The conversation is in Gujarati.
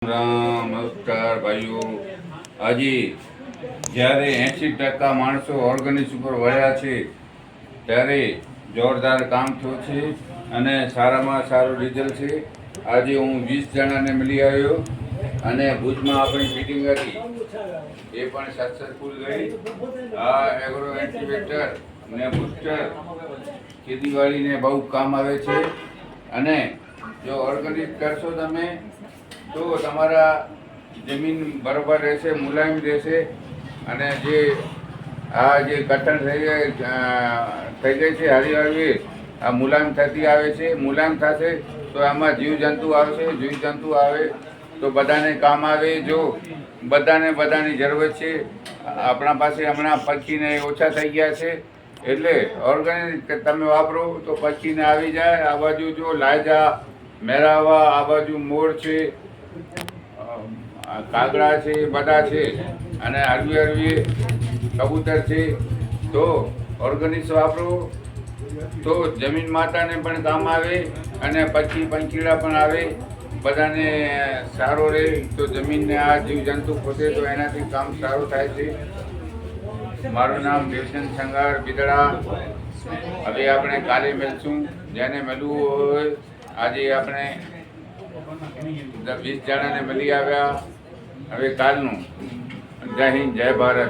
રામ નમસ્કાર ભાઈઓ। આજે જ્યારે 80% માણસો ઓર્ગેનિક ઉપર વળ્યા છે ત્યારે જોરદાર કામ થયું છે અને સારામાં સારું રિઝલ્ટ છે। આજે હું 20 જણાને મળી આવ્યો અને ભુજમાં આપણી મીટિંગ હતી એ પણ સક્સેસફુલ ગઈ। આ એગ્રો એક્ટિવેટર ને બુસ્ટર ખેતીવાડીને બહુ કામ આવે છે અને જો ઓર્ગેનિક કરશો તમે તો તમારા જમીન બરોબર રહેશે, મુલાયમ રહેશે અને જે કઠણ થઈ ગઈ છે હળવી આ મુલાયમ થતી આવે છે। મુલાયમ થશે તો આમાં જીવજંતુ આવશે, જીવજંતુ આવે તો બધાને કામ આવે। જો બધાની જરૂરત છે। આપણા પાસે હમણાં પક્ષીને ઓછા થઈ ગયા છે એટલે ઓર્ગેનિક તમે વાપરો તો પક્ષીને આવી જાય। આ બાજુ જો લાયજા મેરાવા, આ બાજુ મોર છે, કાગડા છે, બધા છે અને હળવી કબૂતર છે। તો ઓર્ગેનિક વાપરો તો જમીન માતાને પણ કામ આવે અને પક્ષી પંખીડા પણ આવે, બધાને સારો રહે। તો જમીનને આ જીવજંતુ ખોટે તો એનાથી કામ સારું થાય છે। મારું નામ દેવચંદ સંઘાર બિદડા। હવે આપણે કાલે મળશું, જેને મળવું હોય। આજે આપણે 20 જણાને મળી આવ્યા। હવે કાલનું। જય હિન્દ, જય ભારત।